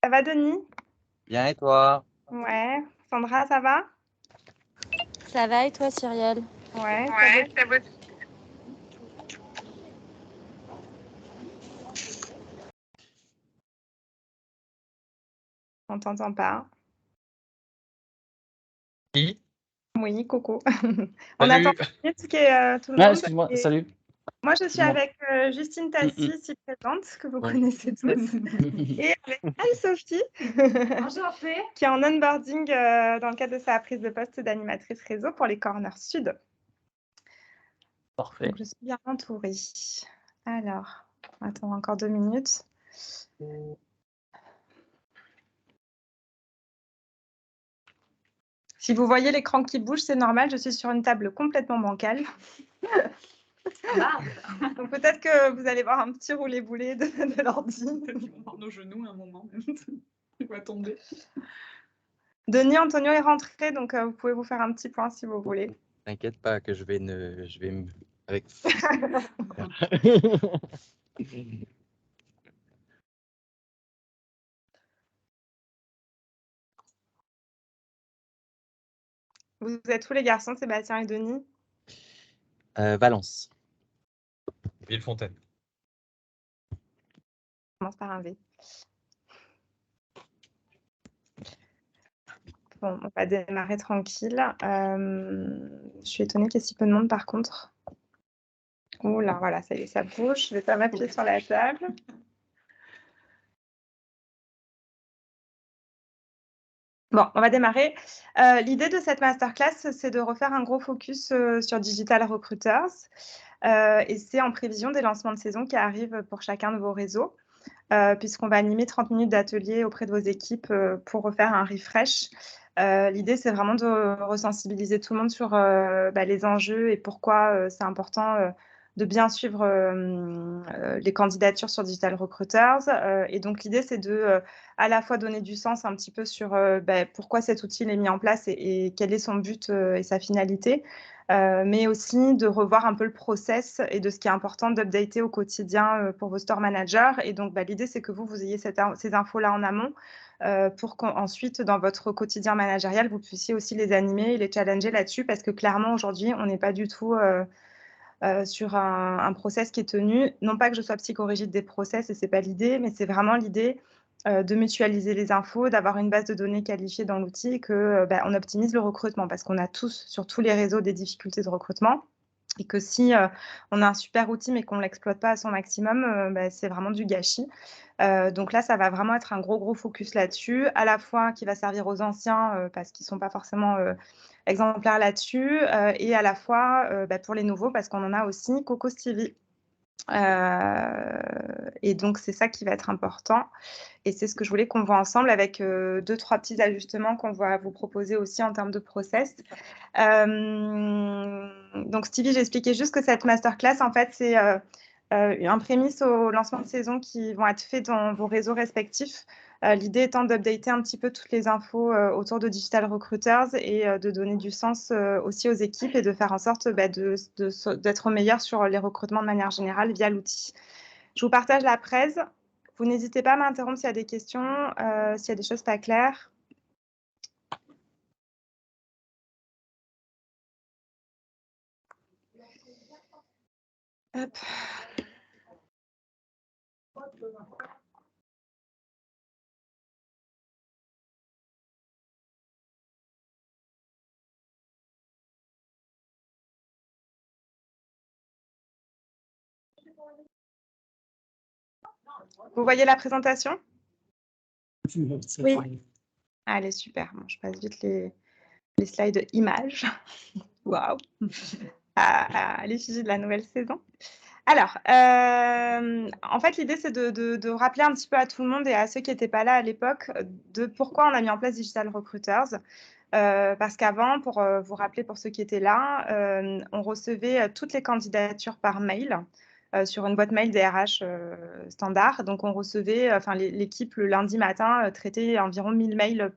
Ça va, Denis? Bien et toi? Ouais. Sandra, ça va? Ça va et toi, Cyrielle? Ouais, Ouais, ça va. on t'entend pas. Qui? Oui, coucou. On attend Salut. 5 minutes tout le Ah, monde. excuse-moi, Et salut. moi, je suis Excuse-moi. avec Justine Tassi, ici présente, que vous Ouais. connaissez tous, et avec Anne-Sophie, Enchantée. qui est en onboarding dans le cadre de sa prise de poste d'animatrice réseau pour les corners sud. Parfait. Donc, je suis bien entourée. Alors, on attend encore 2 minutes. Si vous voyez l'écran qui bouge, c'est normal, je suis sur une table complètement bancale. Donc peut-être que vous allez voir un petit roulé-boulé de l'ordi. Peut-être qu'ils vont voir nos genoux à un moment. Il va tomber. Denis, Antonio est rentré, donc vous pouvez vous faire un petit point si vous voulez. T'inquiète pas que je vais avec. Vous êtes où les garçons, Sébastien et Denis? Valence. Villefontaine. On commence par un V. Bon, on va démarrer tranquille. Je suis étonnée qu'il y ait si peu de monde par contre. Ouh là, voilà, ça y est, ça bouge. Je vais pas m'appuyer sur la table. Bon, on va démarrer. L'idée de cette masterclass, c'est de refaire un gros focus sur Digital Recruiters. Et c'est en prévision des lancements de saison qui arrivent pour chacun de vos réseaux, puisqu'on va animer 30 minutes d'atelier auprès de vos équipes pour refaire un refresh. L'idée, c'est vraiment de resensibiliser tout le monde sur les enjeux et pourquoi c'est important de bien suivre les candidatures sur Digital Recruiters. Et donc, l'idée, c'est de à la fois donner du sens un petit peu sur pourquoi cet outil est mis en place et quel est son but et sa finalité, mais aussi de revoir un peu le process et de ce qui est important d'updater au quotidien pour vos store managers. Et donc, l'idée, c'est que vous ayez ces infos-là en amont pour qu'ensuite, dans votre quotidien managérial, vous puissiez aussi les animer et les challenger là-dessus, parce que clairement, aujourd'hui, on n'est pas du tout sur un process qui est tenu. Non pas que je sois psychorigide des process, et ce n'est pas l'idée, mais c'est vraiment l'idée de mutualiser les infos, d'avoir une base de données qualifiée dans l'outil, que on optimise le recrutement, parce qu'on a tous, sur tous les réseaux, des difficultés de recrutement. Et que si on a un super outil mais qu'on ne l'exploite pas à son maximum, c'est vraiment du gâchis. Donc là, ça va vraiment être un gros focus là-dessus, à la fois qui va servir aux anciens parce qu'ils ne sont pas forcément exemplaires là-dessus, et à la fois pour les nouveaux parce qu'on en a aussi, Coco Stevie. Et donc, c'est ça qui va être important. Et c'est ce que je voulais qu'on voit ensemble avec 2-3 petits ajustements qu'on va vous proposer aussi en termes de process. Donc, Stevie, j'ai expliqué juste que cette masterclass, en fait, c'est un prémisse au lancement de saison qui vont être faits dans vos réseaux respectifs. L'idée étant d'updater un petit peu toutes les infos autour de Digital Recruiters et de donner du sens aussi aux équipes et de faire en sorte d'être meilleur sur les recrutements de manière générale via l'outil. Je vous partage la presse. Vous n'hésitez pas à m'interrompre s'il y a des questions, s'il y a des choses pas claires. Hop. Vous voyez la présentation? Oui. Allez, super. Bon, je passe vite les slides images. Waouh! À l'effigie de la nouvelle saison. Alors, en fait, l'idée, c'est de rappeler un petit peu à tout le monde et à ceux qui n'étaient pas là à l'époque de pourquoi on a mis en place Digital Recruiters. Parce qu'avant, pour vous rappeler pour ceux qui étaient là, on recevait toutes les candidatures par mail sur une boîte mail des RH standard. Donc, on recevait, l'équipe le lundi matin traitait environ 1000 mails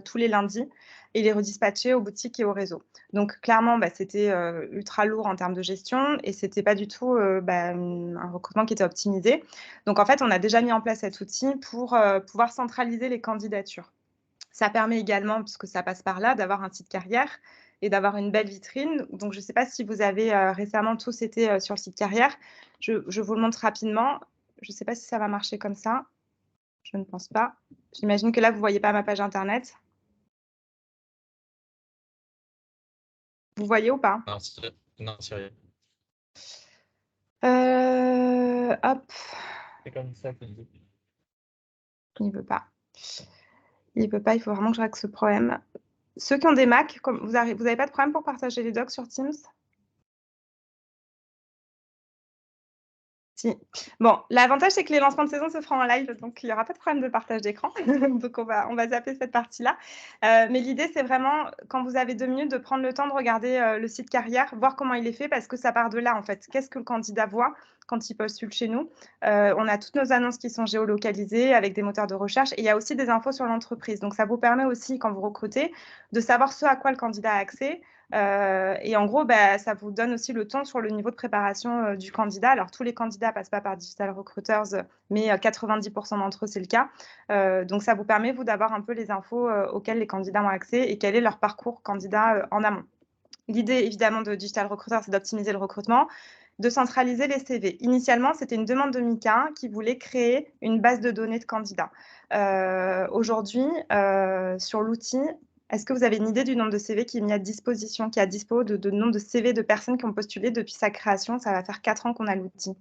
tous les lundis et les redispatcher aux boutiques et aux réseaux. Donc clairement, c'était ultra lourd en termes de gestion et c'était pas du tout un recrutement qui était optimisé. Donc en fait, on a déjà mis en place cet outil pour pouvoir centraliser les candidatures. Ça permet également, puisque ça passe par là, d'avoir un site carrière et d'avoir une belle vitrine. Donc je ne sais pas si vous avez récemment tous été sur le site carrière. Je vous le montre rapidement. Je ne sais pas si ça va marcher comme ça. Je ne pense pas. J'imagine que là, vous ne voyez pas ma page internet. Vous voyez ou pas? Non, Cyril. Hop. C'est comme ça que je dis. Il ne veut pas. Il ne veut pas, il faut vraiment que je règle ce problème. Ceux qui ont des Mac, vous n'avez pas de problème pour partager les docs sur Teams? Si. Bon, l'avantage, c'est que les lancements de saison se feront en live, donc il n'y aura pas de problème de partage d'écran. Donc, on va zapper cette partie-là. Mais l'idée, c'est vraiment, quand vous avez 2 minutes, de prendre le temps de regarder le site carrière, voir comment il est fait, parce que ça part de là, en fait. Qu'est-ce que le candidat voit quand il postule chez nous? On a toutes nos annonces qui sont géolocalisées avec des moteurs de recherche. Et il y a aussi des infos sur l'entreprise. Donc, ça vous permet aussi, quand vous recrutez, de savoir ce à quoi le candidat a accès. Et en gros, ça vous donne aussi le ton sur le niveau de préparation du candidat. Alors, tous les candidats passent pas par Digital Recruiters, mais 90% d'entre eux, c'est le cas. Donc, ça vous permet, vous, d'avoir un peu les infos auxquelles les candidats ont accès et quel est leur parcours candidat en amont. L'idée, évidemment, de Digital Recruiter, c'est d'optimiser le recrutement, de centraliser les CV. Initialement, c'était une demande de Mika qui voulait créer une base de données de candidats. Aujourd'hui, sur l'outil, est-ce que vous avez une idée du nombre de CV qui est mis à disposition, qui est à dispo, de nombre de CV de personnes qui ont postulé depuis sa création? Ça va faire 4 ans qu'on a l'outil.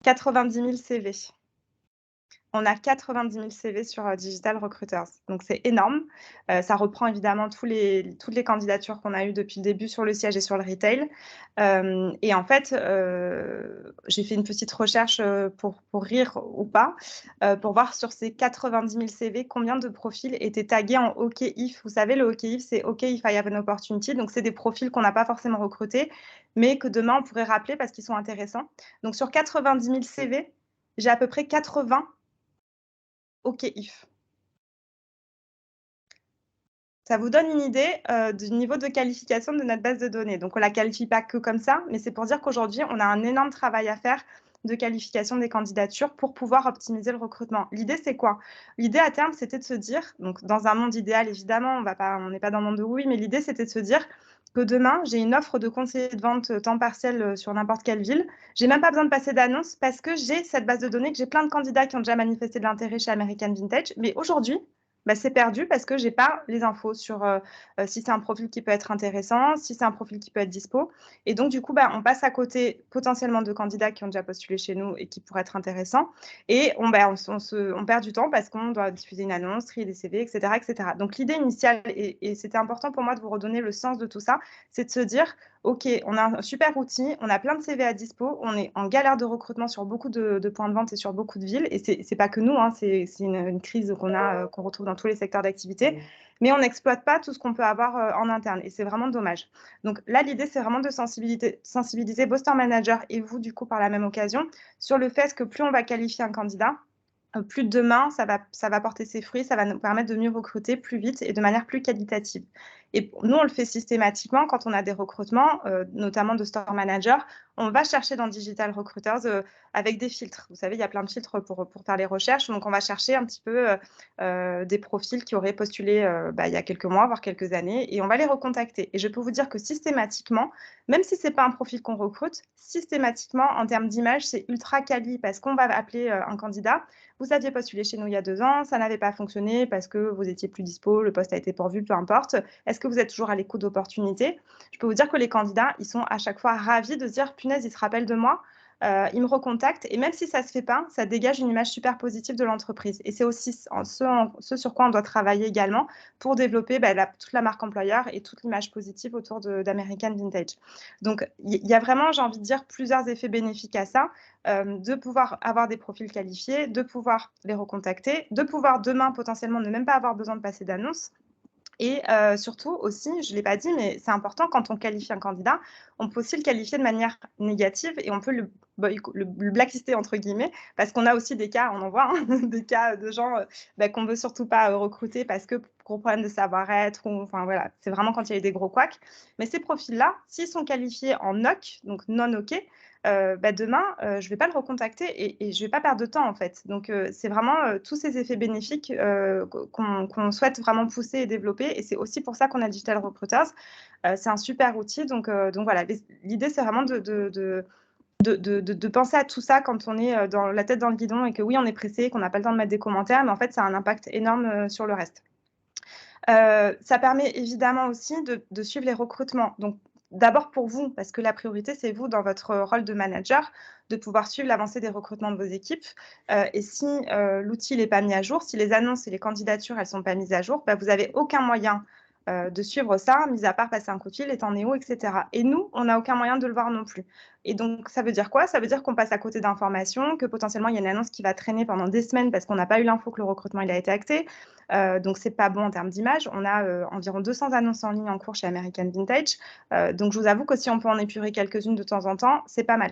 90 000 CV. On a 90 000 CV sur Digital Recruiters. Donc, c'est énorme. Ça reprend évidemment toutes les candidatures qu'on a eues depuis le début sur le siège et sur le retail. Et en fait, j'ai fait une petite recherche pour rire ou pas, pour voir sur ces 90 000 CV, combien de profils étaient tagués en OK if. Vous savez, le OK if, c'est OK if I have an opportunity. Donc, c'est des profils qu'on n'a pas forcément recrutés, mais que demain, on pourrait rappeler parce qu'ils sont intéressants. Donc, sur 90 000 CV, j'ai à peu près 80 OK if. Ça vous donne une idée du niveau de qualification de notre base de données. Donc, on ne la qualifie pas que comme ça, mais c'est pour dire qu'aujourd'hui, on a un énorme travail à faire de qualification des candidatures pour pouvoir optimiser le recrutement. L'idée, c'est quoi? L'idée à terme, c'était de se dire, donc dans un monde idéal, évidemment, on n'est pas dans un monde de oui, mais l'idée, c'était de se dire que demain, j'ai une offre de conseiller de vente temps partiel sur n'importe quelle ville. Je n'ai même pas besoin de passer d'annonce parce que j'ai cette base de données, que j'ai plein de candidats qui ont déjà manifesté de l'intérêt chez American Vintage. Mais aujourd'hui, c'est perdu parce que je n'ai pas les infos sur si c'est un profil qui peut être intéressant, si c'est un profil qui peut être dispo. Et donc, du coup, on passe à côté potentiellement de candidats qui ont déjà postulé chez nous et qui pourraient être intéressants. Et on perd du temps parce qu'on doit diffuser une annonce, trier des CV, etc. etc. Donc, l'idée initiale, et c'était important pour moi de vous redonner le sens de tout ça, c'est de se dire, OK, on a un super outil, on a plein de CV à dispo, on est en galère de recrutement sur beaucoup de points de vente et sur beaucoup de villes. Et ce n'est pas que nous, hein, c'est une crise qu'on retrouve dans tous les secteurs d'activité. Mais on n'exploite pas tout ce qu'on peut avoir en interne. Et c'est vraiment dommage. Donc là, l'idée, c'est vraiment de sensibiliser vos store managers et vous, du coup, par la même occasion, sur le fait que plus on va qualifier un candidat, plus demain, ça va porter ses fruits, ça va nous permettre de mieux recruter plus vite et de manière plus qualitative. Et nous, on le fait systématiquement quand on a des recrutements, notamment de store manager. On va chercher dans Digital Recruiters avec des filtres. Vous savez, il y a plein de filtres pour faire les recherches. Donc, on va chercher un petit peu des profils qui auraient postulé il y a quelques mois, voire quelques années, et on va les recontacter. Et je peux vous dire que systématiquement, même si ce n'est pas un profil qu'on recrute, systématiquement, en termes d'image, c'est ultra quali parce qu'on va appeler un candidat. Vous aviez postulé chez nous il y a 2 ans, ça n'avait pas fonctionné parce que vous étiez plus dispo, le poste a été pourvu, peu importe. Est-ce que vous êtes toujours à l'écoute d'opportunités? Je peux vous dire que les candidats, ils sont à chaque fois ravis de se dire, punaise, ils se rappellent de moi. Ils me recontactent et même si ça ne se fait pas, ça dégage une image super positive de l'entreprise. Et c'est aussi ce sur quoi on doit travailler également pour développer toute la marque employeur et toute l'image positive autour d'American Vintage. Donc, il y a vraiment, j'ai envie de dire, plusieurs effets bénéfiques à ça, de pouvoir avoir des profils qualifiés, de pouvoir les recontacter, de pouvoir demain potentiellement ne même pas avoir besoin de passer d'annonce. Et surtout aussi, je ne l'ai pas dit, mais c'est important, quand on qualifie un candidat, on peut aussi le qualifier de manière négative et on peut le blacklister entre guillemets, parce qu'on a aussi des cas, on en voit, hein, des cas de gens qu'on ne veut surtout pas recruter parce que gros problème de savoir-être, ou enfin voilà, c'est vraiment quand il y a eu des gros couacs. Mais ces profils-là, s'ils sont qualifiés en NOC, donc non OK, demain, je ne vais pas le recontacter et je ne vais pas perdre de temps en fait. Donc, c'est vraiment tous ces effets bénéfiques qu'on souhaite vraiment pousser et développer. Et c'est aussi pour ça qu'on a Digital Recruiters. C'est un super outil. Donc voilà, l'idée, c'est vraiment de penser à tout ça quand on est dans la tête dans le guidon et que oui, on est pressé, qu'on n'a pas le temps de mettre des commentaires, mais en fait, ça a un impact énorme sur le reste. Ça permet évidemment aussi de suivre les recrutements. Donc, d'abord pour vous, parce que la priorité, c'est vous, dans votre rôle de manager, de pouvoir suivre l'avancée des recrutements de vos équipes. Et si l'outil n'est pas mis à jour, si les annonces et les candidatures, elles ne sont pas mises à jour, vous n'avez aucun moyen de suivre ça, mis à part passer un coup de fil, t'en es où, etc. Et nous, on n'a aucun moyen de le voir non plus. Et donc, ça veut dire quoi? Ça veut dire qu'on passe à côté d'informations, que potentiellement, il y a une annonce qui va traîner pendant des semaines parce qu'on n'a pas eu l'info que le recrutement il a été acté. Donc, ce n'est pas bon en termes d'image. On a environ 200 annonces en ligne en cours chez American Vintage. Donc, je vous avoue que si on peut en épurer quelques-unes de temps en temps, c'est pas mal.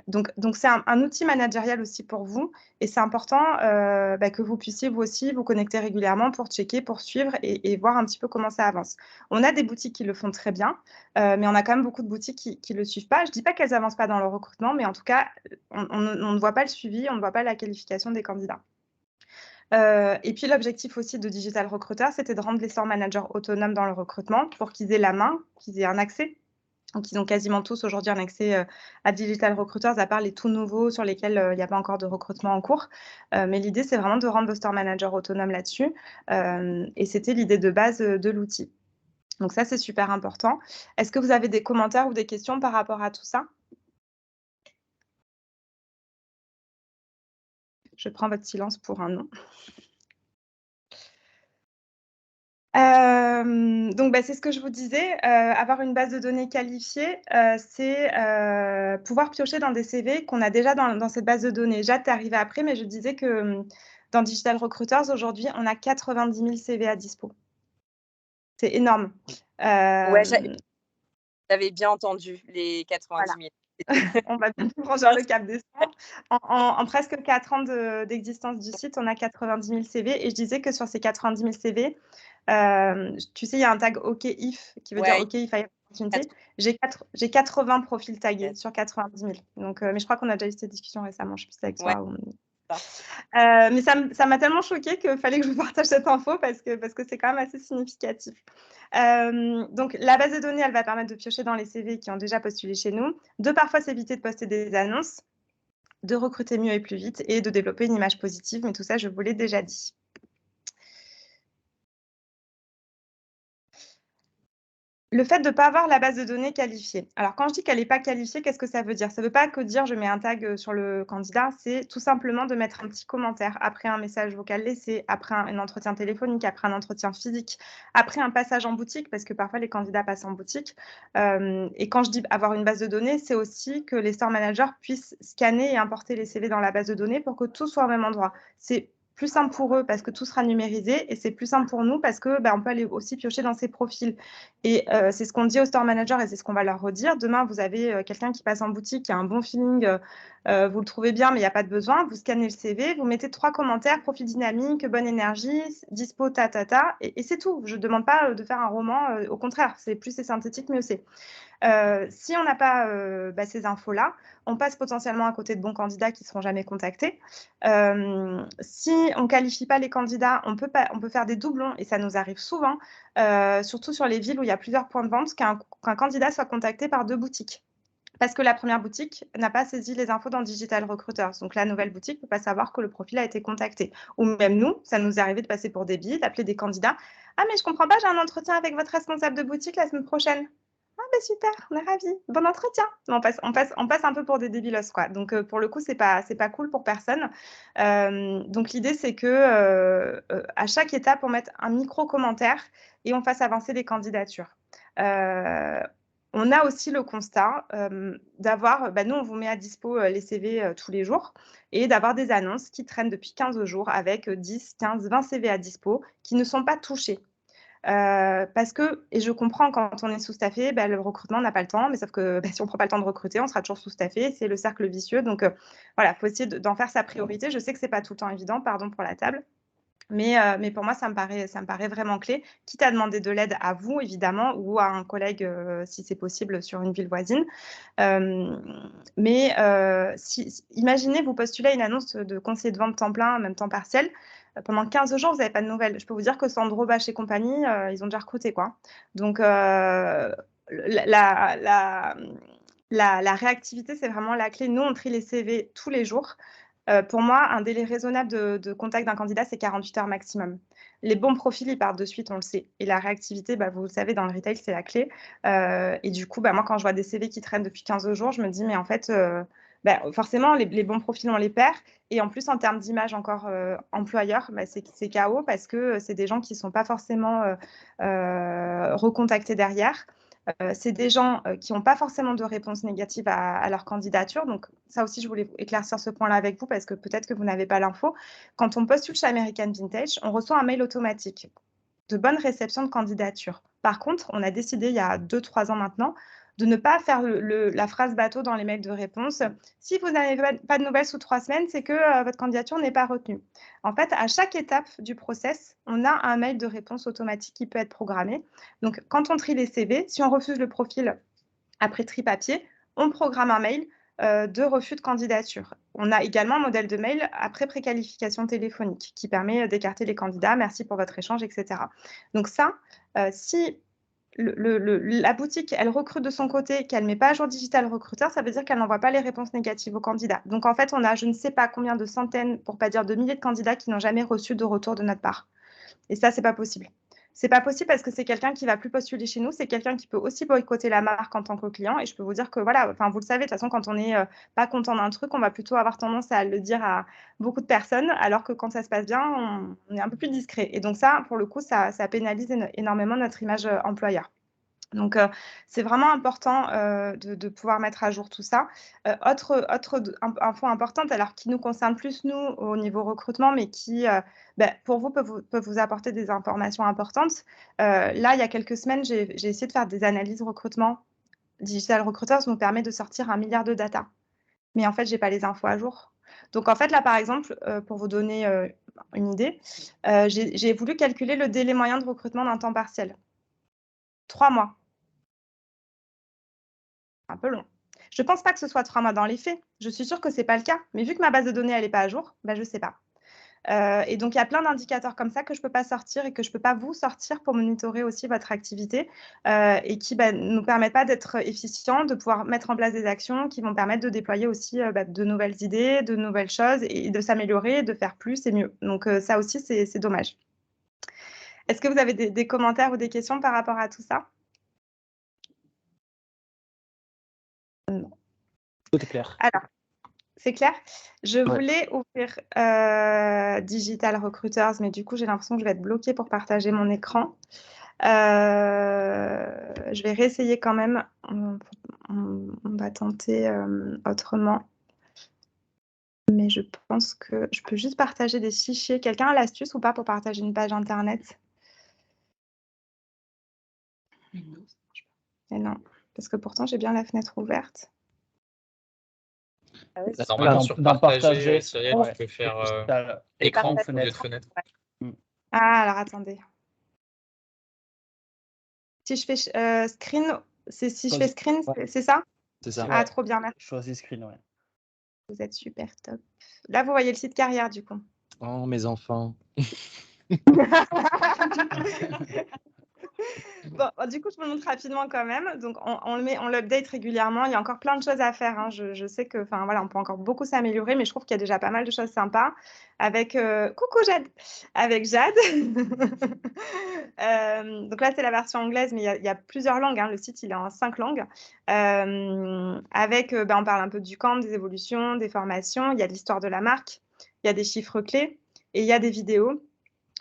Donc c'est un outil managérial aussi pour vous. Et c'est important que vous puissiez, vous aussi, vous connecter régulièrement pour checker, pour suivre et voir un petit peu comment ça avance. On a des boutiques qui le font très bien, mais on a quand même beaucoup de boutiques qui ne le suivent pas. Je ne dis pas qu'elles n'avancent pas dans leur recrutement, mais en tout cas, on ne voit pas le suivi, on ne voit pas la qualification des candidats. Et puis l'objectif aussi de Digital Recruiter, c'était de rendre les store managers autonomes dans le recrutement pour qu'ils aient la main, qu'ils aient un accès. Donc, ils ont quasiment tous aujourd'hui un accès à Digital Recruiters, à part les tout nouveaux sur lesquels il n'y a pas encore de recrutement en cours. Mais l'idée, c'est vraiment de rendre vos store managers autonomes là-dessus. Et c'était l'idée de base de l'outil. Donc ça, c'est super important. Est-ce que vous avez des commentaires ou des questions par rapport à tout ça? Je prends votre silence pour un non. Donc, c'est ce que je vous disais, avoir une base de données qualifiée, c'est pouvoir piocher dans des CV qu'on a déjà dans cette base de données. Jade, tu es arrivée après, mais je disais que dans Digital Recruiters, aujourd'hui, on a 90 000 CV à dispo. C'est énorme. Ouais, j'avais bien entendu les 90 000. On va bien franchir le cap des 100. En presque 4 ans d'existence du site, on a 90 000 CV. Et je disais que sur ces 90 000 CV, tu sais, il y a un tag OK if qui veut dire OK if I have opportunity. J'ai 80 profils tagués sur 90 000. Donc, mais je crois qu'on a déjà eu cette discussion récemment. Je ne sais plus avec toi. Mais ça m'a tellement choquée qu'il fallait que je vous partage cette info parce que c'est quand même assez significatif. Donc, la base de données, elle va permettre de piocher dans les CV qui ont déjà postulé chez nous, de parfois s'éviter de poster des annonces, de recruter mieux et plus vite et de développer une image positive. Mais tout ça, je vous l'ai déjà dit. Le fait de ne pas avoir la base de données qualifiée. Alors, quand je dis qu'elle n'est pas qualifiée, qu'est-ce que ça veut dire? Ça ne veut pas que dire je mets un tag sur le candidat, c'est tout simplement de mettre un petit commentaire après un message vocal laissé, après un entretien téléphonique, après un entretien physique, après un passage en boutique, parce que parfois les candidats passent en boutique. Et quand je dis avoir une base de données, c'est aussi que les store managers puissent scanner et importer les CV dans la base de données pour que tout soit au même endroit. C'est plus simple pour eux parce que tout sera numérisé et c'est plus simple pour nous parce que on peut aller aussi piocher dans ces profils. Et c'est ce qu'on dit aux store managers et c'est ce qu'on va leur redire. Demain, vous avez quelqu'un qui passe en boutique, qui a un bon feeling, vous le trouvez bien, mais il n'y a pas de besoin. Vous scannez le CV, vous mettez 3 commentaires, profil dynamique, bonne énergie, dispo, et c'est tout. Je ne demande pas de faire un roman, au contraire, c'est synthétique, mieux c'est. Si on n'a pas ces infos-là, on passe potentiellement à côté de bons candidats qui ne seront jamais contactés. Si on ne qualifie pas les candidats, on peut faire des doublons, et ça nous arrive souvent, surtout sur les villes où il y a plusieurs points de vente, qu'un candidat soit contacté par 2 boutiques. Parce que la première boutique n'a pas saisi les infos dans Digital Recruiters. Donc, la nouvelle boutique ne peut pas savoir que le profil a été contacté. Ou même nous, ça nous est arrivé de passer pour des billes, d'appeler des candidats. « Ah, mais je ne comprends pas, j'ai un entretien avec votre responsable de boutique la semaine prochaine. » « Ah, super, on est ravis. Bon entretien. » On passe un peu pour des débilos, quoi. Donc, pour le coup, c'est pas cool pour personne. Donc, l'idée, c'est que à chaque étape, on mette un micro-commentaire et on fasse avancer les candidatures. On a aussi le constat d'avoir, nous, on vous met à dispo les CV tous les jours et d'avoir des annonces qui traînent depuis 15 jours avec 10, 15, 20 CV à dispo qui ne sont pas touchés. Parce que, et je comprends, quand on est sous-staffé, le recrutement n'a pas le temps, mais sauf que si on ne prend pas le temps de recruter, on sera toujours sous-staffé, c'est le cercle vicieux. Donc voilà, il faut essayer d'en faire sa priorité. Je sais que ce n'est pas tout le temps évident, pardon pour la table. Mais pour moi, ça me paraît vraiment clé, quitte à demander de l'aide à vous, évidemment, ou à un collègue, si c'est possible, sur une ville voisine. Imaginez, vous postulez à une annonce de conseiller de vente temps plein, même temps partiel. Pendant 15 jours, vous n'avez pas de nouvelles. Je peux vous dire que Sandro, Bach et compagnie, ils ont déjà recruté, quoi. Donc, la réactivité, c'est vraiment la clé. Nous, on trie les CV tous les jours. Pour moi, un délai raisonnable de contact d'un candidat, c'est 48 heures maximum. Les bons profils, ils partent de suite, on le sait. Et la réactivité, vous le savez, dans le retail, c'est la clé. Et du coup, moi, quand je vois des CV qui traînent depuis 15 jours, je me dis, mais en fait, forcément, les bons profils, on les perd. Et en plus, en termes d'image encore employeur, c'est KO parce que c'est des gens qui ne sont pas forcément recontactés derrière. C'est des gens qui n'ont pas forcément de réponse négative à leur candidature. Donc, ça aussi, je voulais éclaircir ce point-là avec vous parce que peut-être que vous n'avez pas l'info. Quand on postule chez American Vintage, on reçoit un mail automatique de bonne réception de candidature. Par contre, on a décidé il y a 2-3 ans maintenant de ne pas faire la phrase bateau dans les mails de réponse. Si vous n'avez pas de nouvelles sous 3 semaines, c'est que votre candidature n'est pas retenue. En fait, à chaque étape du process, on a un mail de réponse automatique qui peut être programmé. Donc, quand on trie les CV, si on refuse le profil après tri papier, on programme un mail de refus de candidature. On a également un modèle de mail après préqualification téléphonique qui permet d'écarter les candidats. Merci pour votre échange, etc. Donc ça, si la boutique, elle recrute de son côté, qu'elle ne met pas à jour Digital Recruiter, ça veut dire qu'elle n'envoie pas les réponses négatives aux candidats. Donc, en fait, on a je ne sais pas combien de centaines, pour ne pas dire de milliers de candidats qui n'ont jamais reçu de retour de notre part. Et ça, ce n'est pas possible. Ce n'est pas possible parce que c'est quelqu'un qui ne va plus postuler chez nous. C'est quelqu'un qui peut aussi boycotter la marque en tant que client. Et je peux vous dire que, voilà, vous le savez, de toute façon, quand on n'est pas content d'un truc, on va plutôt avoir tendance à le dire à beaucoup de personnes, alors que quand ça se passe bien, on est un peu plus discret. Et donc ça, pour le coup, ça pénalise énormément notre image employeur. Donc, c'est vraiment important de pouvoir mettre à jour tout ça. Autre info importante, alors qui nous concerne plus, nous, au niveau recrutement, mais qui, pour vous, peut vous apporter des informations importantes. Là, il y a quelques semaines, j'ai essayé de faire des analyses recrutement. Digital Recruiters nous permet de sortir 1 milliard de data. Mais en fait, je n'ai pas les infos à jour. Donc, en fait, là, par exemple, pour vous donner une idée, j'ai voulu calculer le délai moyen de recrutement d'un temps partiel. 3 mois. Un peu long. Je ne pense pas que ce soit 3 mois dans les faits. Je suis sûre que ce n'est pas le cas. Mais vu que ma base de données, elle n'est pas à jour, je ne sais pas. Et donc, il y a plein d'indicateurs comme ça que je ne peux pas sortir et que je ne peux pas vous sortir pour monitorer aussi votre activité et qui ne nous permettent pas d'être efficients, de pouvoir mettre en place des actions qui vont permettre de déployer aussi de nouvelles idées, de nouvelles choses et de s'améliorer, de faire plus et mieux. Donc, ça aussi, c'est dommage. Est-ce que vous avez des commentaires ou des questions par rapport à tout ça? Non. Tout est clair. Alors, c'est clair. Je voulais ouvrir Digital Recruiters, mais du coup, j'ai l'impression que je vais être bloquée pour partager mon écran. Je vais réessayer quand même. On va tenter autrement. Mais je pense que je peux juste partager des fichiers. Quelqu'un a l'astuce ou pas pour partager une page Internet? Et non, parce que pourtant, j'ai bien la fenêtre ouverte. Ah oui, Là, normalement, sur Dans partager, partager, Cyrielle, ouais. tu peux faire T'as écran écran, au lieu de fenêtre. Ah, alors attendez. Si je fais screen, si je fais screen, c'est ça? C'est ça. Ah, trop bien, merci. Choisis screen, ouais. Vous êtes super top. Là, vous voyez le site carrière, du coup. Oh, mes enfants. Bon, du coup, je vous le montre rapidement quand même. Donc, on l'update régulièrement. Il y a encore plein de choses à faire. Hein. Je sais que, voilà, on peut encore beaucoup s'améliorer, mais je trouve qu'il y a déjà pas mal de choses sympas. Avec, coucou Jade, avec Jade. Donc là, c'est la version anglaise, mais il y a plusieurs langues. Hein. Le site, il est en 5 langues. Avec, on parle un peu du camp, des évolutions, des formations. Il y a l'histoire de la marque. Il y a des chiffres clés et il y a des vidéos.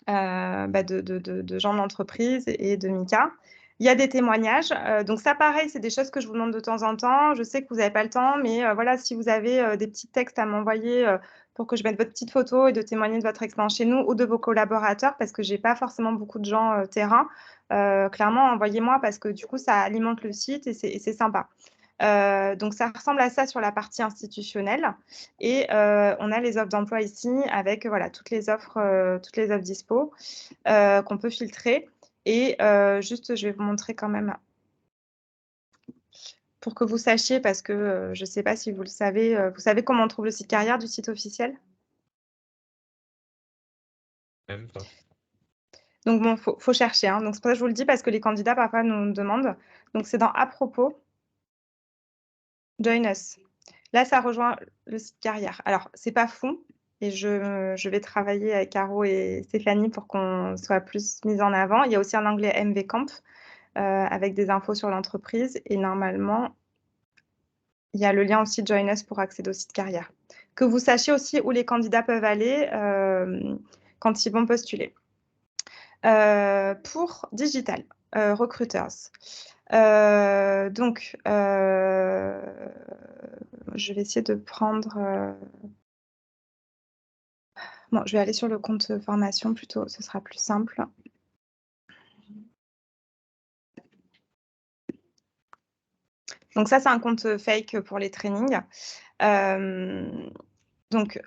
De gens de l'entreprise et de Mika. Il y a des témoignages. Donc ça, pareil, c'est des choses que je vous demande de temps en temps. Je sais que vous n'avez pas le temps, mais voilà, si vous avez des petits textes à m'envoyer pour que je mette votre petite photo et de témoigner de votre expérience chez nous ou de vos collaborateurs, parce que je n'ai pas forcément beaucoup de gens terrain. clairement, envoyez-moi parce que du coup, ça alimente le site et c'est sympa. Donc, ça ressemble à ça sur la partie institutionnelle. Et on a les offres d'emploi ici avec voilà, toutes les offres dispo qu'on peut filtrer. Et juste, je vais vous montrer quand même pour que vous sachiez, parce que je ne sais pas si vous le savez. Vous savez comment on trouve le site carrière du site officiel? Même pas. Donc, bon, faut chercher. Hein. Donc, c'est pour ça que je vous le dis, parce que les candidats, parfois, nous demandent. Donc, c'est dans « À propos ». Join us. Là, ça rejoint le site carrière. Alors, c'est pas fou et je vais travailler avec Caro et Stéphanie pour qu'on soit plus mis en avant. Il y a aussi un onglet MV Camp avec des infos sur l'entreprise et normalement, il y a le lien aussi Join us pour accéder au site carrière. Que vous sachiez aussi où les candidats peuvent aller quand ils vont postuler. Pour Digital Recruiters. Donc, je vais essayer de prendre... Bon, je vais aller sur le compte formation plutôt, ce sera plus simple. Donc ça, c'est un compte fake pour les trainings. Donc,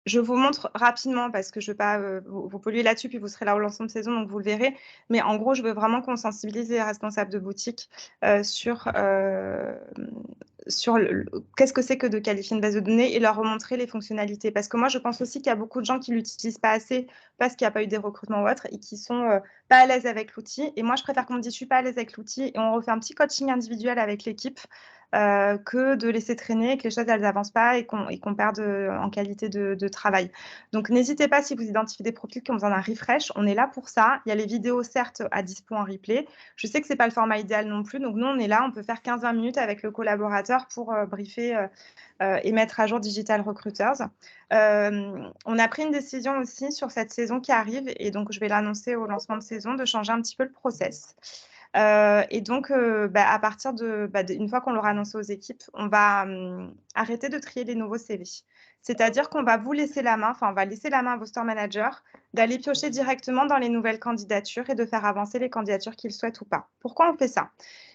je vous montre rapidement parce que je ne veux pas vous polluer là-dessus, puis vous serez là au lancement de saison, donc vous le verrez. Mais en gros, je veux vraiment qu'on sensibilise les responsables de boutique sur qu'est-ce que c'est que de qualifier une base de données et leur remontrer les fonctionnalités. Parce que moi, je pense aussi qu'il y a beaucoup de gens qui ne l'utilisent pas assez parce qu'il n'y a pas eu des recrutements ou autres et qui sont pas à l'aise avec l'outil. Et moi, je préfère qu'on me dise « je ne suis pas à l'aise avec l'outil » et on refait un petit coaching individuel avec l'équipe que de laisser traîner, que les choses elles n'avancent pas et qu'on perde en qualité de travail. Donc n'hésitez pas si vous identifiez des profils qui ont besoin d'un refresh, on est là pour ça. Il y a les vidéos certes à dispo en replay. Je sais que c'est pas le format idéal non plus, donc nous on est là, on peut faire 15-20 minutes avec le collaborateur pour briefer et mettre à jour Digital Recruiters. On a pris une décision aussi sur cette saison qui arrive et donc je vais l'annoncer au lancement de saison de changer un petit peu le process. Et donc, à partir une fois qu'on l'aura annoncé aux équipes, on va arrêter de trier les nouveaux CV. C'est-à-dire qu'on va vous laisser la main, enfin, on va laisser la main à vos store managers d'aller piocher directement dans les nouvelles candidatures et de faire avancer les candidatures qu'ils souhaitent ou pas. Pourquoi on fait ça?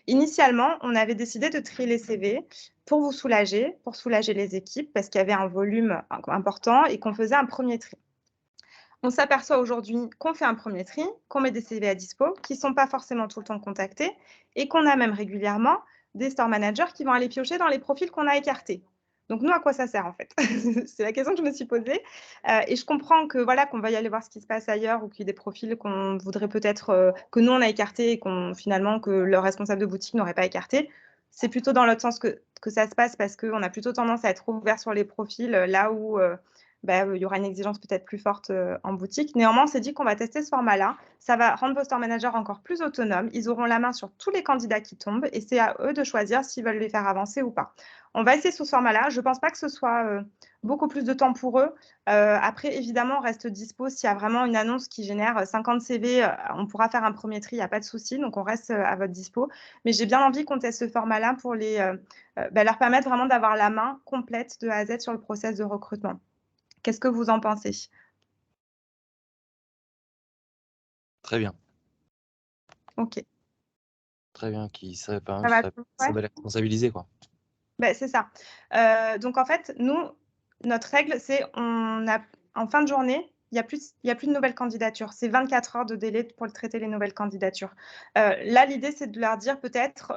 Initialement, on avait décidé de trier les CV pour vous soulager, pour soulager les équipes, parce qu'il y avait un volume important et qu'on faisait un premier tri. On s'aperçoit aujourd'hui qu'on fait un premier tri, qu'on met des CV à dispo, qui ne sont pas forcément tout le temps contactés, et qu'on a même régulièrement des store managers qui vont aller piocher dans les profils qu'on a écartés. Donc, nous, à quoi ça sert en fait? C'est la question que je me suis posée. Et je comprends que voilà, qu'on va y aller voir ce qui se passe ailleurs ou qu'il y ait des profils qu'on voudrait peut-être que nous, on a écartés et finalement que leur responsable de boutique n'aurait pas écarté. C'est plutôt dans l'autre sens que ça se passe parce qu'on a plutôt tendance à être ouvert sur les profils là où il y aura une exigence peut-être plus forte en boutique. Néanmoins, on s'est dit qu'on va tester ce format-là. Ça va rendre vos store managers encore plus autonomes. Ils auront la main sur tous les candidats qui tombent et c'est à eux de choisir s'ils veulent les faire avancer ou pas. On va essayer ce format-là. Je ne pense pas que ce soit beaucoup plus de temps pour eux. Après, évidemment, on reste dispo. S'il y a vraiment une annonce qui génère 50 CV, on pourra faire un premier tri, il n'y a pas de souci. Donc, on reste à votre dispo. Mais j'ai bien envie qu'on teste ce format-là pour leur permettre vraiment d'avoir la main complète de A à Z sur le process de recrutement. Qu'est-ce que vous en pensez? Très bien. Ok. Très bien, qui serait pas Ça va, ça va les responsabiliser, quoi. C'est ça. Donc, en fait, nous, notre règle, c'est en fin de journée, il n'y a plus de nouvelles candidatures. C'est 24 heures de délai pour traiter les nouvelles candidatures. Là, l'idée, c'est de leur dire peut-être,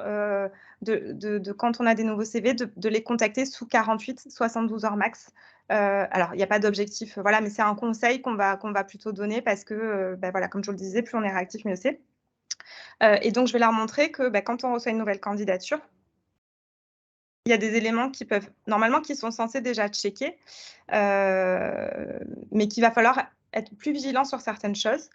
quand on a des nouveaux CV, de les contacter sous 48, 72 heures max. Alors, il n'y a pas d'objectif, voilà, mais c'est un conseil qu'on va plutôt donner parce que, voilà, comme je vous le disais, plus on est réactif, mieux c'est. Et donc, je vais leur montrer que quand on reçoit une nouvelle candidature, il y a des éléments qui sont censés déjà checker, mais qu'il va falloir être plus vigilant sur certaines choses.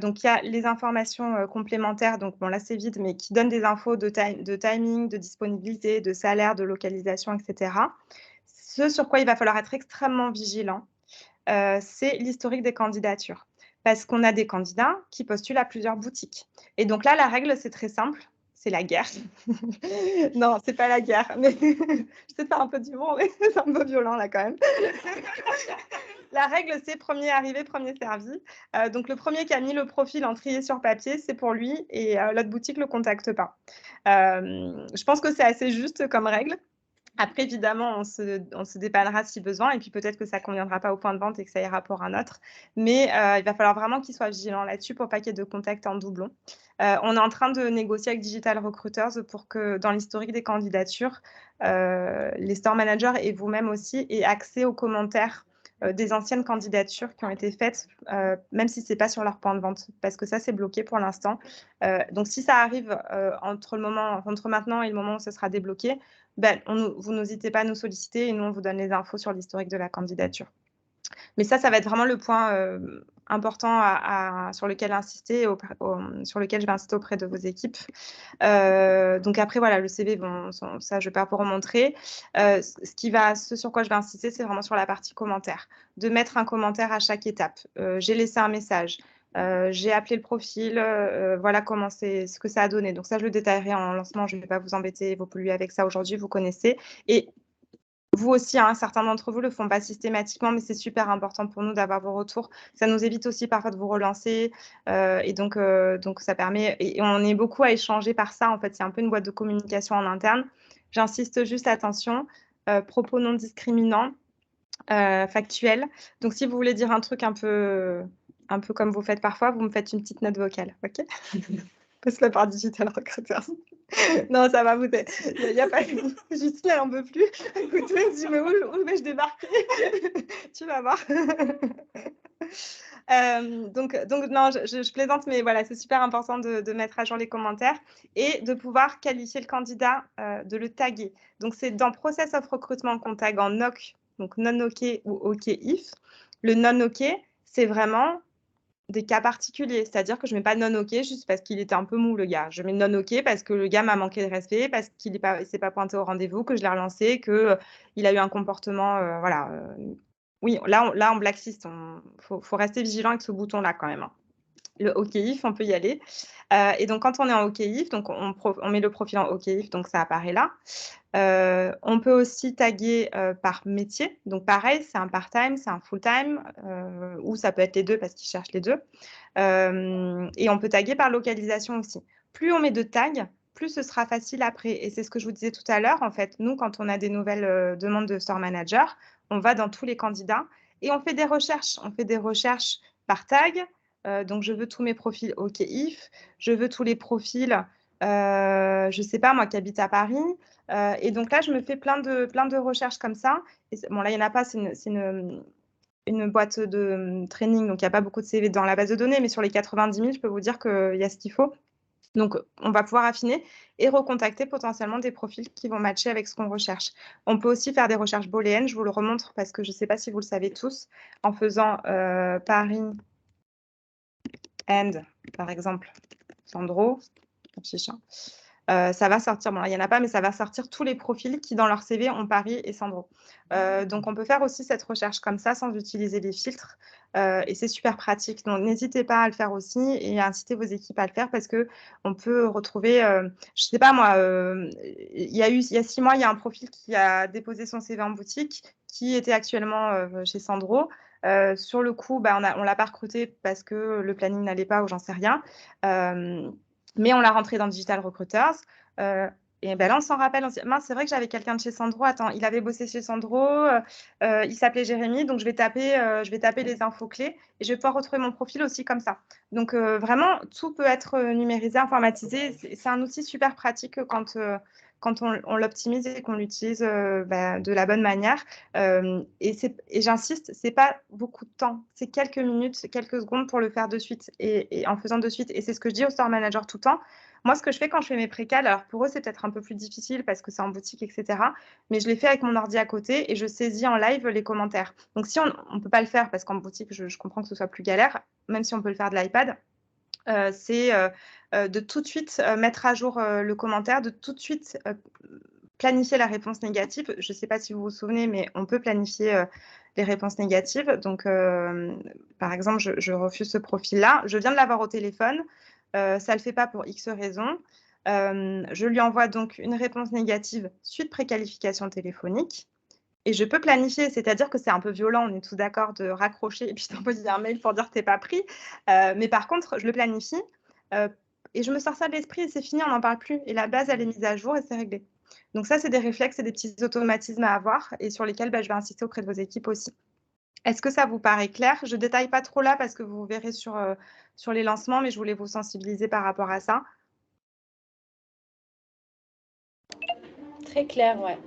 Donc, il y a les informations complémentaires. Donc, bon, là, c'est vide, mais qui donnent des infos de timing, de disponibilité, de salaire, de localisation, etc. Ce sur quoi il va falloir être extrêmement vigilant, c'est l'historique des candidatures. Parce qu'on a des candidats qui postulent à plusieurs boutiques. Et donc là, la règle, c'est très simple. C'est la guerre. Non, c'est pas la guerre, mais je sais faire un peu d'humour, mais c'est un peu violent là quand même. La règle, c'est premier arrivé, premier servi. Donc, le premier qui a mis le profil en trié sur papier, c'est pour lui et l'autre boutique ne le contacte pas. Je pense que c'est assez juste comme règle. Après, évidemment, on se dépannera si besoin et puis peut-être que ça ne conviendra pas au point de vente et que ça ira pour un autre. Mais il va falloir vraiment qu'ils soient vigilants là-dessus pour pas qu'il y ait de contact en doublon. On est en train de négocier avec Digital Recruiters pour que dans l'historique des candidatures, les store managers et vous-même aussi aient accès aux commentaires des anciennes candidatures qui ont été faites, même si ce n'est pas sur leur point de vente, parce que ça, c'est bloqué pour l'instant. Donc, si ça arrive entre maintenant et le moment où ce sera débloqué, ben, vous n'hésitez pas à nous solliciter et nous, on vous donne les infos sur l'historique de la candidature. Mais ça va être vraiment le point important sur lequel insister, sur lequel je vais insister auprès de vos équipes. Donc après, voilà, le CV, bon, ça, je ne vais pas vous remontrer. Ce sur quoi je vais insister, c'est vraiment sur la partie commentaire. De mettre un commentaire à chaque étape. J'ai laissé un message. J'ai appelé le profil, voilà ce que ça a donné. Donc ça, je le détaillerai en lancement, je ne vais pas vous embêter, vous polluer avec ça aujourd'hui, vous connaissez. Et vous aussi, hein, certains d'entre vous ne le font pas systématiquement, mais c'est super important pour nous d'avoir vos retours. Ça nous évite aussi parfois de vous relancer. Et donc, ça permet, et on est beaucoup à échanger par ça. En fait, il y a un peu une boîte de communication en interne. J'insiste juste, attention, propos non discriminants, factuels. Donc, si vous voulez dire un truc un peu comme vous faites parfois, vous me faites une petite note vocale, OK? Passe-la par Digital Recruiters. Non, ça va, il n'y a pas... Justine, elle n'en peut plus. Écoutez, elle se dit, mais où vais-je débarquer? Tu vas voir. Donc non, je plaisante, mais voilà, c'est super important de mettre à jour les commentaires et de pouvoir qualifier le candidat, de le taguer. Donc, c'est dans Process of Recruitment qu'on tag en NOC, donc non OK ou OK if. Le non OK, c'est vraiment des cas particuliers, c'est-à-dire que je ne mets pas non OK juste parce qu'il était un peu mou, le gars. Je mets non OK parce que le gars m'a manqué de respect, parce qu'il ne s'est pas pointé au rendez-vous, que je l'ai relancé, qu'il a eu un comportement, voilà. Oui, là, on blacklist. Faut rester vigilant avec ce bouton-là quand même, hein. Le OK if, on peut y aller. Et donc, quand on est en OK if, donc on met le profil en OK if, donc ça apparaît là. On peut aussi taguer par métier. Donc, pareil, c'est un part-time, c'est un full-time, ou ça peut être les deux parce qu'ils cherchent les deux. Et on peut taguer par localisation aussi. Plus on met de tags, plus ce sera facile après. Et c'est ce que je vous disais tout à l'heure. En fait, nous, quand on a des nouvelles demandes de store manager, on va dans tous les candidats et on fait des recherches. On fait des recherches par tag. Donc, je veux tous mes profils OK if. Je veux tous les profils, je ne sais pas, moi qui habite à Paris. Et donc là, je me fais plein de recherches comme ça. Et bon, là, il n'y en a pas, c'est une boîte de training, donc il n'y a pas beaucoup de CV dans la base de données, mais sur les 90 000, je peux vous dire qu'il y a ce qu'il faut. Donc, on va pouvoir affiner et recontacter potentiellement des profils qui vont matcher avec ce qu'on recherche. On peut aussi faire des recherches booléennes, je vous le remontre parce que je ne sais pas si vous le savez tous, en faisant Paris and, par exemple, Sandro, ça va sortir, bon là il n'y en a pas, mais ça va sortir tous les profils qui dans leur CV ont Paris et Sandro. Donc on peut faire aussi cette recherche comme ça sans utiliser les filtres et c'est super pratique. Donc n'hésitez pas à le faire aussi et à inciter vos équipes à le faire parce qu'on peut retrouver, je ne sais pas moi, il y a 6 mois, il y a un profil qui a déposé son CV en boutique qui était actuellement chez Sandro. Sur le coup, on ne l'a pas recruté parce que le planning n'allait pas ou j'en sais rien. Mais on l'a rentré dans Digital Recruiters. Et ben là, on s'en rappelle. On se dit, mince, c'est vrai que j'avais quelqu'un de chez Sandro. Attends, il avait bossé chez Sandro. Il s'appelait Jérémy. Donc, je vais taper les infos clés et je vais pouvoir retrouver mon profil aussi comme ça. Donc, vraiment, tout peut être numérisé, informatisé. C'est un outil super pratique quand on l'optimise et qu'on l'utilise de la bonne manière. Et j'insiste, ce n'est pas beaucoup de temps. C'est quelques minutes, quelques secondes pour le faire de suite et en faisant de suite. Et c'est ce que je dis aux store managers tout le temps. Moi, ce que je fais quand je fais mes précales, alors pour eux, c'est peut-être un peu plus difficile parce que c'est en boutique, etc. Mais je les fais avec mon ordi à côté et je saisis en live les commentaires. Donc, si on ne peut pas le faire parce qu'en boutique, je comprends que ce soit plus galère, même si on peut le faire de l'iPad, c'est de tout de suite mettre à jour le commentaire, de tout de suite planifier la réponse négative. Je ne sais pas si vous vous souvenez, mais on peut planifier les réponses négatives. Donc, par exemple, je refuse ce profil-là. Je viens de l'avoir au téléphone. Ça ne le fait pas pour X raisons. Je lui envoie donc une réponse négative suite préqualification téléphonique. Et je peux planifier, c'est-à-dire que c'est un peu violent, on est tous d'accord, de raccrocher et puis d'envoyer un mail pour dire que tu n'es pas pris. Mais par contre, je le planifie et je me sors ça de l'esprit et c'est fini, on n'en parle plus. Et la base, elle est mise à jour et c'est réglé. Donc ça, c'est des réflexes et des petits automatismes à avoir et sur lesquels je vais insister auprès de vos équipes aussi. Est-ce que ça vous paraît clair? Je ne détaille pas trop là parce que vous verrez sur les lancements, mais je voulais vous sensibiliser par rapport à ça. Très clair, ouais.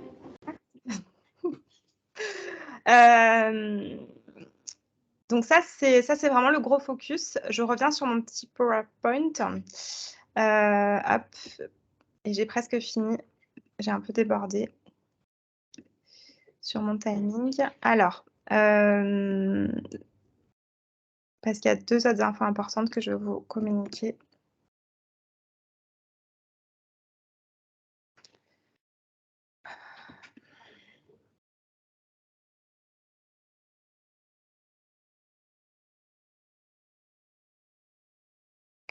Donc ça, c'est vraiment le gros focus. Je reviens sur mon petit PowerPoint. Hop. Et j'ai presque fini. J'ai un peu débordé sur mon timing. Alors, parce qu'il y a 2 autres infos importantes que je vais vous communiquer.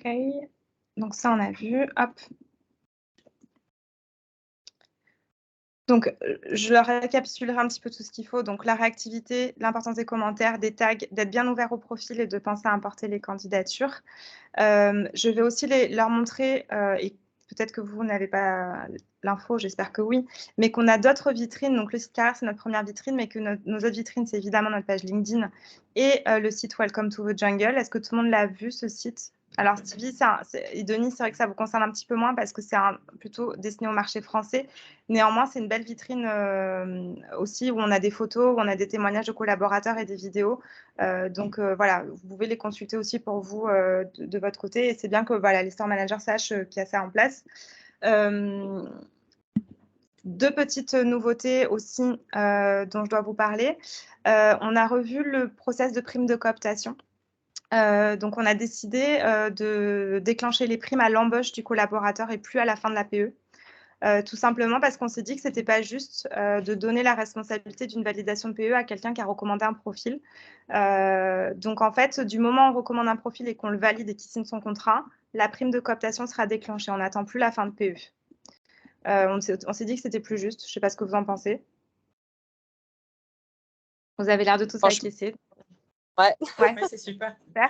OK. Donc ça, on a vu. Hop. Donc, je leur récapitulerai un petit peu tout ce qu'il faut. Donc, la réactivité, l'importance des commentaires, des tags, d'être bien ouvert au profil et de penser à importer les candidatures. Je vais aussi leur montrer, et peut-être que vous n'avez pas l'info, j'espère que oui, mais qu'on a d'autres vitrines. Donc, le site carrière, c'est notre première vitrine, mais que nos autres vitrines, c'est évidemment notre page LinkedIn et le site Welcome to the Jungle. Est-ce que tout le monde l'a vu, ce site? Alors, Stevie et Denis, c'est vrai que ça vous concerne un petit peu moins parce que c'est plutôt destiné au marché français. Néanmoins, c'est une belle vitrine aussi où on a des photos, où on a des témoignages de collaborateurs et des vidéos. Donc, voilà, vous pouvez les consulter aussi pour vous de votre côté. Et c'est bien que voilà, les store managers sachent qu'il y a ça en place. 2 petites nouveautés aussi dont je dois vous parler. On a revu le process de prime de cooptation. Donc, on a décidé de déclencher les primes à l'embauche du collaborateur et plus à la fin de la PE. Tout simplement parce qu'on s'est dit que ce n'était pas juste de donner la responsabilité d'une validation de PE à quelqu'un qui a recommandé un profil. Donc, en fait, du moment où on recommande un profil et qu'on le valide et qu'il signe son contrat, la prime de cooptation sera déclenchée. On n'attend plus la fin de PE. On s'est dit que c'était plus juste. Je ne sais pas ce que vous en pensez. Vous avez l'air de tous acquiescer. Ouais. Ouais, Ouais, c'est super. Super.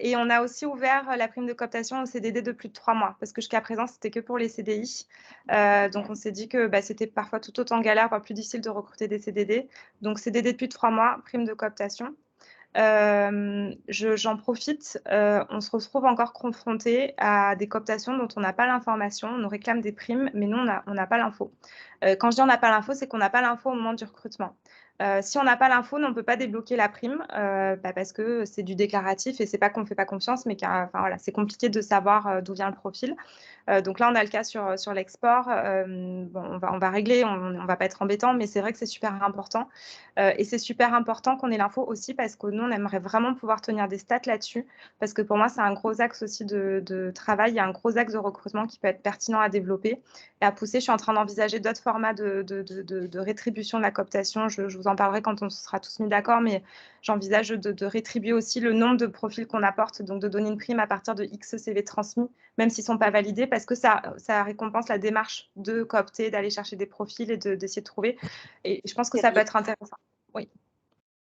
Et on a aussi ouvert la prime de cooptation au CDD de plus de 3 mois, parce que jusqu'à présent, c'était que pour les CDI. Donc, on s'est dit que c'était parfois tout autant galère, voire plus difficile de recruter des CDD. Donc, CDD de plus de 3 mois, prime de cooptation. J'en profite, on se retrouve encore confronté à des cooptations dont on n'a pas l'information. On nous réclame des primes, mais nous, on n'a pas l'info. Quand je dis on n'a pas l'info, c'est qu'on n'a pas l'info au moment du recrutement. Si on n'a pas l'info, on ne peut pas débloquer la prime parce que c'est du déclaratif et c'est pas qu'on ne fait pas confiance, mais voilà, c'est compliqué de savoir d'où vient le profil. Donc là, on a le cas sur l'export. Bon, on va régler, on ne va pas être embêtant, mais c'est vrai que c'est super important. Et c'est super important qu'on ait l'info aussi parce que nous, on aimerait vraiment pouvoir tenir des stats là-dessus. Parce que pour moi, c'est un gros axe aussi de travail. Il y a un gros axe de recrutement qui peut être pertinent à développer et à pousser. Je suis en train d'envisager d'autres formats de rétribution de la cooptation. Je vous en parlerai quand on sera tous mis d'accord, mais j'envisage de rétribuer aussi le nombre de profils qu'on apporte, donc de donner une prime à partir de X CV transmis, même s'ils ne sont pas validés, parce que ça récompense la démarche de coopter, d'aller chercher des profils et d'essayer de trouver. Et je pense que ça peut être intéressant. Oui.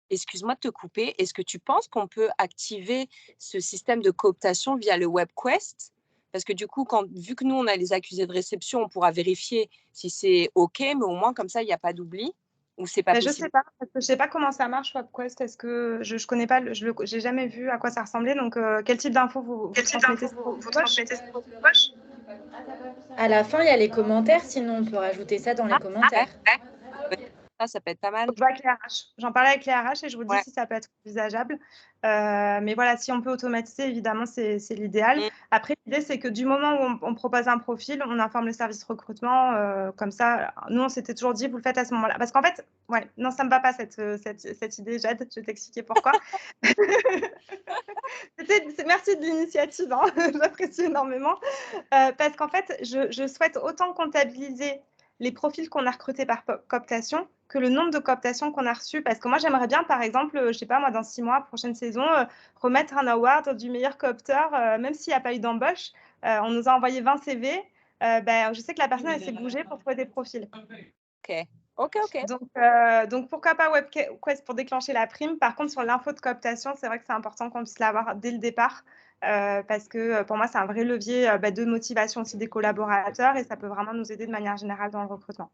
Excuse-moi de te couper. Est-ce que tu penses qu'on peut activer ce système de cooptation via le WebQuest? Parce que du coup, vu que nous, on a les accusés de réception, on pourra vérifier si c'est OK, mais au moins, comme ça, il n'y a pas d'oubli. Ou c'est pas possible? Je sais pas, parce que je sais pas comment ça marche WebQuest. Est-ce que je connais pas, j'ai jamais vu à quoi ça ressemblait. Donc, quel type d'infos vous transmettez sur votre poche? À la fin, il y a les commentaires, sinon on peut rajouter ça dans les commentaires. Ça peut être pas mal. Je vois avec les RH. J'en parlais avec les RH et je vous dis Ouais. si ça peut être envisageable. Mais voilà, si on peut automatiser, évidemment, c'est l'idéal. Après, l'idée, c'est que du moment où on propose un profil, on informe le service recrutement. Comme ça, nous, on s'était toujours dit, vous le faites à ce moment-là. Parce qu'en fait, ouais, non, ça ne me va pas cette idée, Jade. Je vais t'expliquer pourquoi. Merci de l'initiative, hein. J'apprécie énormément. Parce qu'en fait, je souhaite autant comptabiliser les profils qu'on a recrutés par cooptation que le nombre de cooptations qu'on a reçues. Parce que moi, j'aimerais bien, par exemple, je ne sais pas, moi, dans 6 mois, prochaine saison, remettre un award du meilleur coopteur, même s'il n'y a pas eu d'embauche. On nous a envoyé 20 CV. Je sais que la personne, elle s'est bougée pour trouver des profils. OK. Ok. Donc, pourquoi pas WebQuest pour déclencher la prime. Par contre, sur l'info de cooptation, c'est vrai que c'est important qu'on puisse l'avoir dès le départ parce que pour moi, c'est un vrai levier de motivation aussi des collaborateurs et ça peut vraiment nous aider de manière générale dans le recrutement.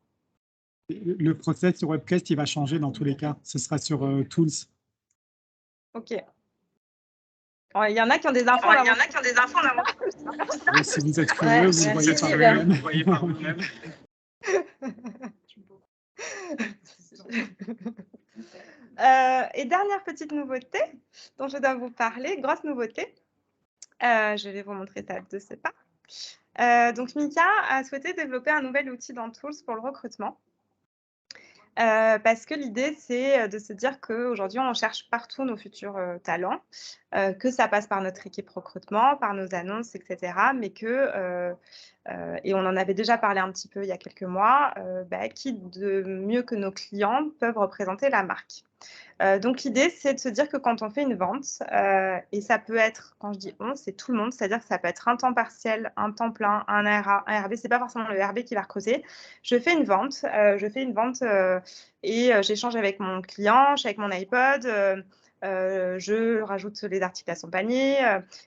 Le process sur WebQuest, il va changer dans tous les cas. Ce sera sur Tools. Ok. Il y en a qui ont des infos. Et si vous êtes curieux, vous voyez par vous-même. Et dernière petite nouveauté dont je dois vous parler, grosse nouveauté. Je vais vous montrer ça de ce pas. Donc, Mika a souhaité développer un nouvel outil dans Tools pour le recrutement. Parce que l'idée, c'est de se dire qu'aujourd'hui, on cherche partout nos futurs talents, que ça passe par notre équipe recrutement, par nos annonces, etc. Mais et on en avait déjà parlé un petit peu il y a quelques mois, qui de mieux que nos clients peuvent représenter la marque. Donc, l'idée, c'est de se dire que quand on fait une vente, et ça peut être, quand je dis on, c'est tout le monde, c'est-à-dire que ça peut être un temps partiel, un temps plein, un ARA, un RB, ce n'est pas forcément le RB qui va recruter. Je fais une vente, et j'échange avec mon client, je suis avec mon iPod, je rajoute les articles à son panier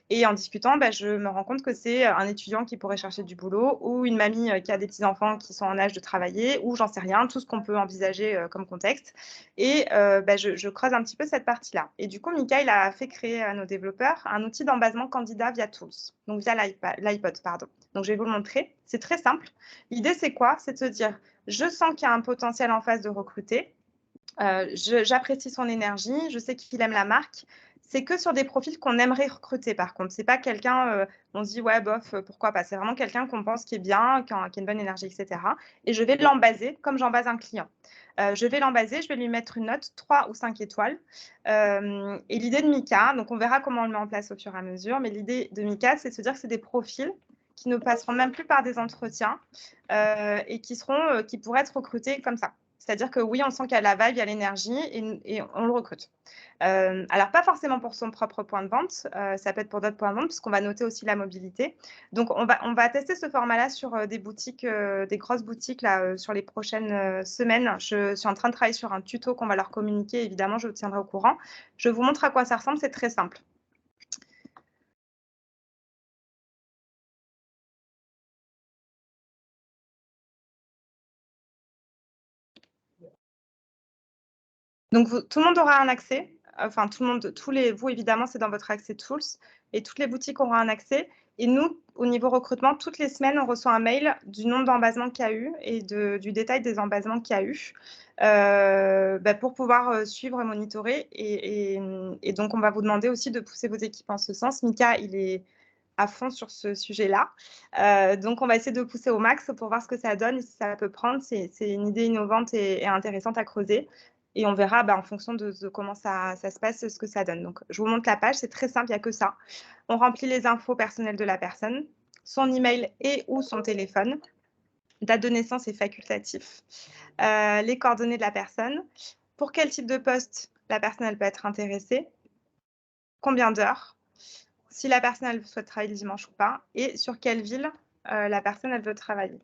et en discutant, je me rends compte que c'est un étudiant qui pourrait chercher du boulot ou une mamie qui a des petits-enfants qui sont en âge de travailler ou j'en sais rien, tout ce qu'on peut envisager comme contexte. Et je creuse un petit peu cette partie-là. Et du coup, Mika, il a fait créer à nos développeurs un outil d'embasement candidat via Tools, donc via l'iPod, pardon. Donc, je vais vous le montrer. C'est très simple. L'idée, c'est quoi? C'est de se dire, je sens qu'il y a un potentiel en face de recruter. J'apprécie son énergie, je sais qu'il aime la marque. C'est que sur des profils qu'on aimerait recruter, par contre. Ce n'est pas quelqu'un, on se dit, ouais, bof, pourquoi pas. C'est vraiment quelqu'un qu'on pense qui est bien, qui a une bonne énergie, etc. Et je vais l'embaser comme j'embase un client. Je vais l'embaser, je vais lui mettre une note 3 ou 5 étoiles. Et l'idée de Mika, donc on verra comment on le met en place au fur et à mesure, mais l'idée de Mika, c'est de se dire que c'est des profils qui ne passeront même plus par des entretiens et qui pourraient être recrutés comme ça. C'est-à-dire que oui, on sent qu'il y a la vibe, il y a l'énergie et on le recrute. Alors, pas forcément pour son propre point de vente, ça peut être pour d'autres points de vente, puisqu'on va noter aussi la mobilité. Donc, on va tester ce format-là sur des boutiques, des grosses boutiques là, sur les prochaines semaines. Je suis en train de travailler sur un tuto qu'on va leur communiquer. Évidemment, je vous tiendrai au courant. Je vous montre à quoi ça ressemble, c'est très simple. Donc, tout le monde aura un accès. Enfin, tout le monde, vous, évidemment, c'est dans votre accès Tools. Et toutes les boutiques auront un accès. Et nous, au niveau recrutement, toutes les semaines, on reçoit un mail du nombre d'embasements qu'il y a eu et du détail des embasements qu'il y a eu pour pouvoir suivre et monitorer. Et donc, on va vous demander aussi de pousser vos équipes en ce sens. Mika, il est à fond sur ce sujet-là. Donc, on va essayer de pousser au max pour voir ce que ça donne et si ça peut prendre. C'est une idée innovante et intéressante à creuser. Et on verra en fonction de comment ça se passe, ce que ça donne. Donc, je vous montre la page. C'est très simple, il n'y a que ça. On remplit les infos personnelles de la personne, son email et ou son téléphone. Date de naissance est facultatif. Les coordonnées de la personne. Pour quel type de poste la personne elle peut être intéressée. Combien d'heures. Si la personne elle souhaite travailler le dimanche ou pas. Et sur quelle ville la personne elle veut travailler.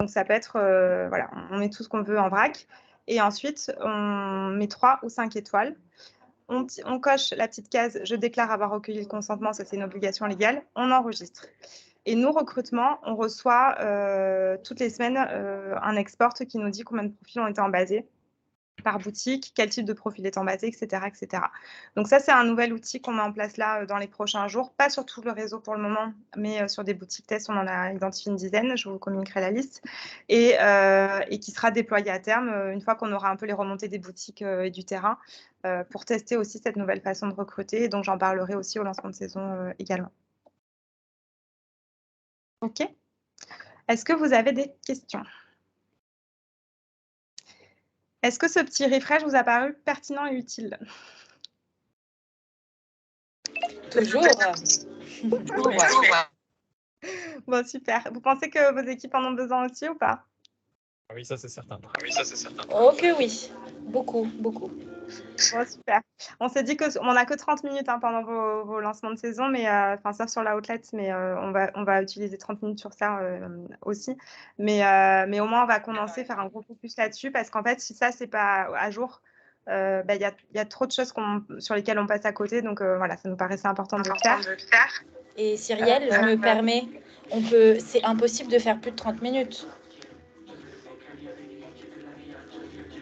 Donc, ça peut être, voilà, on met tout ce qu'on veut en vrac. Et ensuite, on met 3 ou 5 étoiles. On coche la petite case « Je déclare avoir recueilli le consentement », ça c'est une obligation légale. On enregistre. Et nous, recrutement, on reçoit toutes les semaines un export qui nous dit combien de profils ont été embasés par boutique, quel type de profil est embasé, etc., etc. Donc ça, c'est un nouvel outil qu'on met en place là dans les prochains jours. Pas sur tout le réseau pour le moment, mais sur des boutiques tests, on en a identifié une dizaine. Je vous communiquerai la liste. Et qui sera déployé à terme une fois qu'on aura un peu les remontées des boutiques et du terrain pour tester aussi cette nouvelle façon de recruter. Et donc, j'en parlerai aussi au lancement de saison également. OK. Est-ce que vous avez des questions ? Est-ce que ce petit refresh vous a paru pertinent et utile ? Toujours. Bon, super. Vous pensez que vos équipes en ont besoin aussi ou pas ? Ah oui, ça c'est certain. Oh que oui, beaucoup, beaucoup. Bon, super. On s'est dit qu'on n'a que 30 minutes pendant vos lancements de saison, mais sauf sur la outlet, mais on va utiliser 30 minutes sur ça aussi. Mais au moins, on va commencer, faire un gros focus là-dessus, parce qu'en fait, si ça, c'est pas à jour, il y a trop de choses sur lesquelles on passe à côté. Donc voilà, ça nous paraissait important de le faire. Et Cyrielle, je me permets, c'est impossible de faire plus de 30 minutes.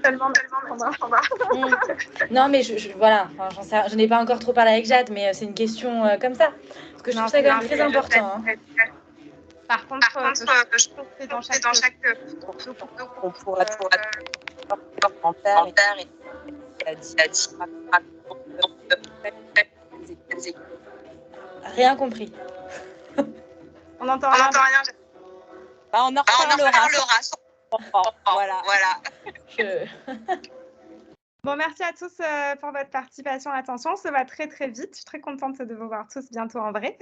Tellement. Non, mais voilà, je n'ai pas encore trop parlé avec Jade, mais c'est une question comme ça. Parce que je trouve ça quand même très important. Par contre, je trouve que dans chaque On pourra commentaire Rien compris. On n'entend rien. On en reparlera. Voilà. Bon, merci à tous pour votre participation et attention. On se va très, très vite. Je suis très contente de vous voir tous bientôt en vrai.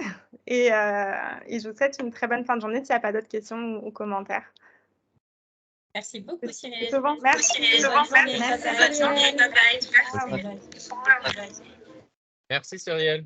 Et je vous souhaite une très bonne fin de journée s'il n'y a pas d'autres questions ou commentaires. Merci beaucoup, Cyrielle. C'est bon. Merci. Merci, Cyrielle. Merci, Cyrielle.